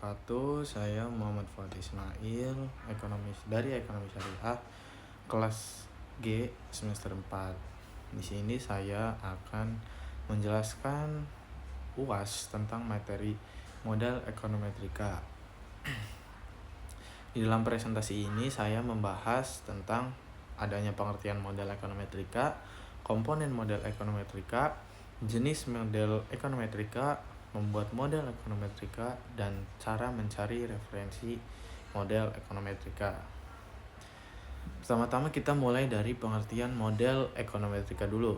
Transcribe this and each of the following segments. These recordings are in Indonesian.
wabarakatuh. Saya Muhammad Fuad Ismail, dari Ekonomi Syariah, kelas G semester 4. Di sini saya akan menjelaskan UAS tentang materi model ekonometrika. Di dalam presentasi ini saya membahas tentang adanya pengertian model ekonometrika, komponen model ekonometrika, jenis model ekonometrika, membuat model ekonometrika, dan cara mencari referensi model ekonometrika. Pertama-tama kita mulai dari pengertian model ekonometrika dulu.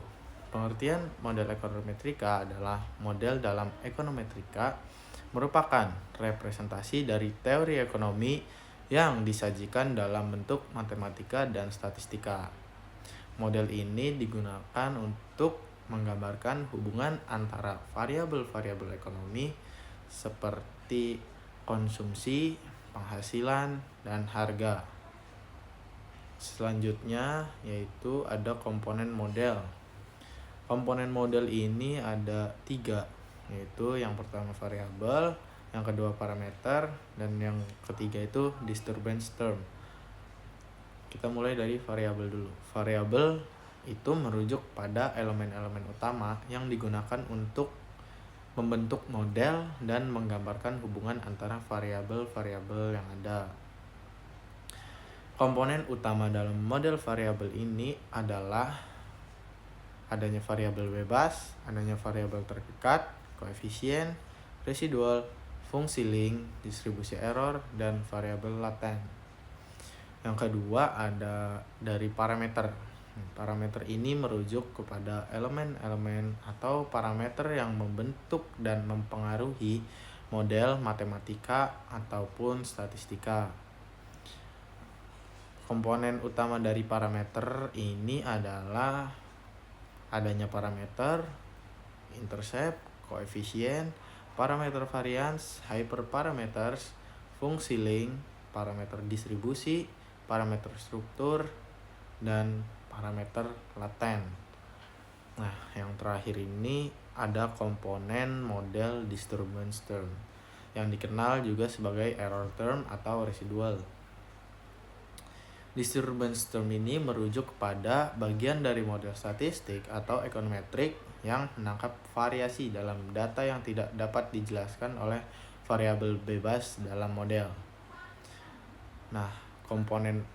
Pengertian model ekonometrika adalah model dalam ekonometrika merupakan representasi dari teori ekonomi yang disajikan dalam bentuk matematika dan statistika. Model ini digunakan untuk menggambarkan hubungan antara variabel-variabel ekonomi seperti konsumsi, penghasilan, dan harga. Selanjutnya yaitu ada komponen model. Komponen model ini ada 3, yaitu yang pertama variabel, yang kedua parameter, dan yang ketiga itu disturbance term. Kita mulai dari variabel dulu. Variabel itu merujuk pada elemen-elemen utama yang digunakan untuk membentuk model dan menggambarkan hubungan antara variabel-variabel yang ada. Komponen utama dalam model variabel ini adalah adanya variabel bebas, adanya variabel terdekat, koefisien, residual, fungsi link, distribusi error, dan variabel laten. Yang kedua ada dari parameter. Parameter ini merujuk kepada elemen-elemen atau parameter yang membentuk dan mempengaruhi model matematika ataupun statistika. Komponen utama dari parameter ini adalah adanya parameter, intercept, koefisien, parameter variance, hyperparameters, fungsi link, parameter distribusi, parameter struktur, dan parameter laten. Nah, yang terakhir ini ada komponen model disturbance term yang dikenal juga sebagai error term atau residual. Disturbance term ini merujuk kepada bagian dari model statistik atau ekonometrik yang menangkap variasi dalam data yang tidak dapat dijelaskan oleh variabel bebas dalam model. Nah, komponen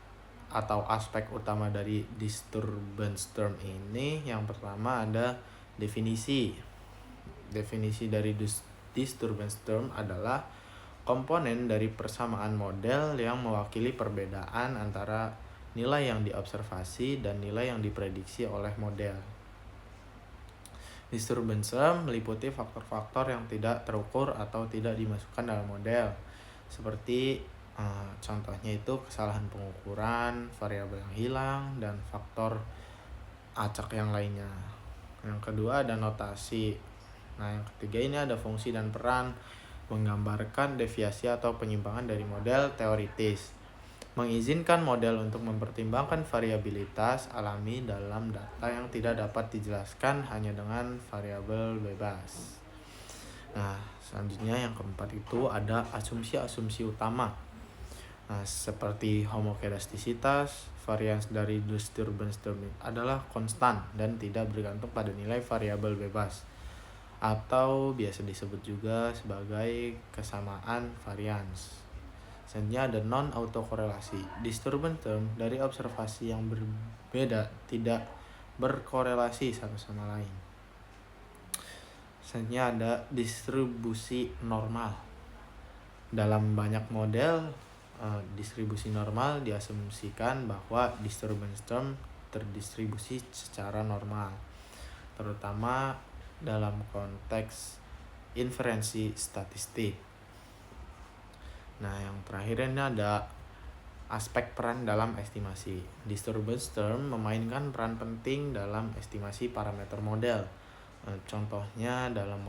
atau aspek utama dari disturbance term ini, yang pertama ada definisi. Definisi dari disturbance term adalah komponen dari persamaan model yang mewakili perbedaan antara nilai yang diobservasi dan nilai yang diprediksi oleh model. Disturbance term meliputi faktor-faktor yang tidak terukur atau tidak dimasukkan dalam model, seperti contohnya itu kesalahan pengukuran, variabel yang hilang, dan faktor acak yang lainnya. Yang kedua ada notasi. Nah, yang ketiga ini ada fungsi dan peran, menggambarkan deviasi atau penyimpangan dari model teoritis, mengizinkan model untuk mempertimbangkan variabilitas alami dalam data yang tidak dapat dijelaskan hanya dengan variabel bebas. Nah, selanjutnya yang keempat itu ada asumsi-asumsi utama. Nah, seperti homokedastisitas, varians dari disturbance term adalah konstan dan tidak bergantung pada nilai variabel bebas, atau biasa disebut juga sebagai kesamaan varians. Selanjutnya ada non-autokorelasi. Disturbance term dari observasi yang berbeda tidak berkorelasi satu sama lain. Selanjutnya ada distribusi normal. Dalam banyak model, distribusi normal diasumsikan bahwa disturbance term terdistribusi secara normal, terutama dalam konteks inferensi statistik. Nah, yang terakhir ini ada aspek peran dalam estimasi. Disturbance term memainkan peran penting dalam estimasi parameter model. Contohnya dalam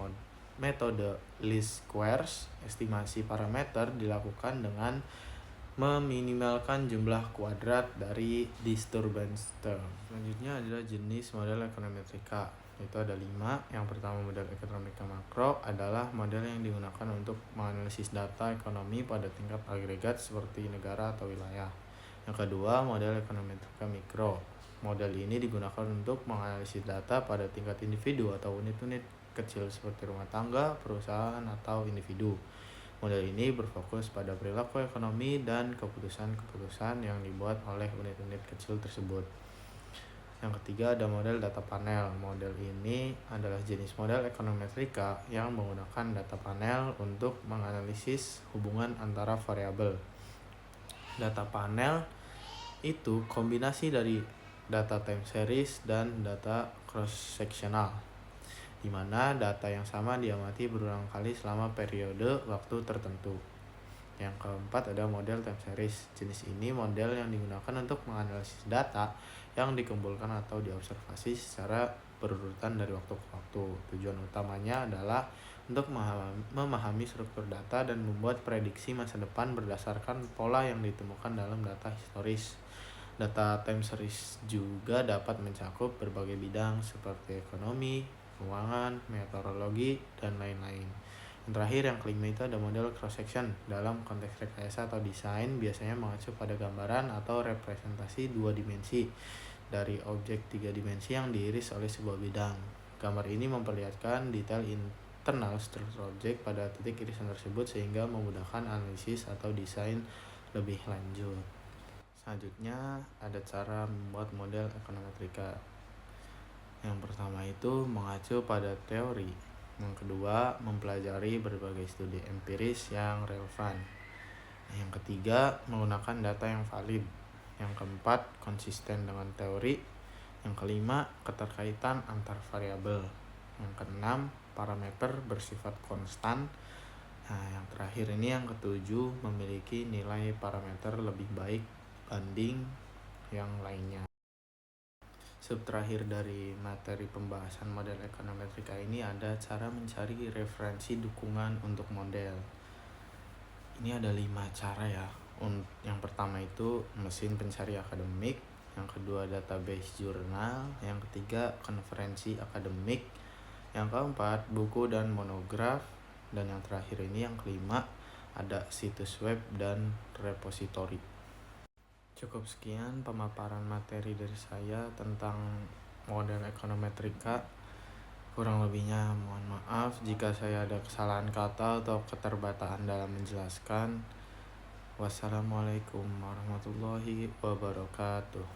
metode least squares, estimasi parameter dilakukan dengan meminimalkan jumlah kuadrat dari disturbance term. Selanjutnya adalah jenis model ekonometrika. Itu ada 5. Yang pertama, model ekonomika makro adalah model yang digunakan untuk menganalisis data ekonomi pada tingkat agregat seperti negara atau wilayah. Yang kedua, model ekonometrika mikro. Model ini digunakan untuk menganalisis data pada tingkat individu atau unit-unit kecil seperti rumah tangga, perusahaan, atau individu. Model ini berfokus pada perilaku ekonomi dan keputusan-keputusan yang dibuat oleh unit-unit kecil tersebut. Yang ketiga, ada model data panel. Model ini adalah jenis model ekonometrika yang menggunakan data panel untuk menganalisis hubungan antara variabel. Data panel itu kombinasi dari data time series dan data cross-sectional, di mana data yang sama diamati berulang kali selama periode waktu tertentu. Yang keempat, ada model time series. Jenis ini model yang digunakan untuk menganalisis data yang dikumpulkan atau diobservasi secara berurutan dari waktu ke waktu. Tujuan utamanya adalah untuk memahami struktur data dan membuat prediksi masa depan berdasarkan pola yang ditemukan dalam data historis. Data time series juga dapat mencakup berbagai bidang seperti ekonomi, keuangan, meteorologi, dan lain-lain. Yang terakhir, yang kelima, itu ada model cross-section. Dalam konteks rekayasa atau desain, biasanya mengacu pada gambaran atau representasi 2 dimensi dari objek 3 dimensi yang diiris oleh sebuah bidang. Gambar ini memperlihatkan detail internal struktur objek pada titik irisan tersebut sehingga memudahkan analisis atau desain lebih lanjut. Selanjutnya, ada cara membuat model ekonometrika. Yang pertama itu mengacu pada teori. Yang kedua, mempelajari berbagai studi empiris yang relevan. Yang ketiga, menggunakan data yang valid. Yang keempat, konsisten dengan teori. Yang kelima, keterkaitan antar variabel. Yang keenam, parameter bersifat konstan. Nah, yang terakhir ini yang ketujuh, memiliki nilai parameter lebih baik banding yang lainnya. Sub terakhir dari materi pembahasan model ekonometrika ini ada cara mencari referensi dukungan untuk model. Ini ada 5 cara ya. Yang pertama itu mesin pencari akademik, yang kedua database jurnal, yang ketiga konferensi akademik, yang keempat buku dan monograf, dan yang terakhir ini yang kelima ada situs web dan repositori. Cukup sekian pemaparan materi dari saya tentang model ekonometrika. Kurang lebihnya mohon maaf jika saya ada kesalahan kata atau keterbataan dalam menjelaskan. Wassalamualaikum warahmatullahi wabarakatuh.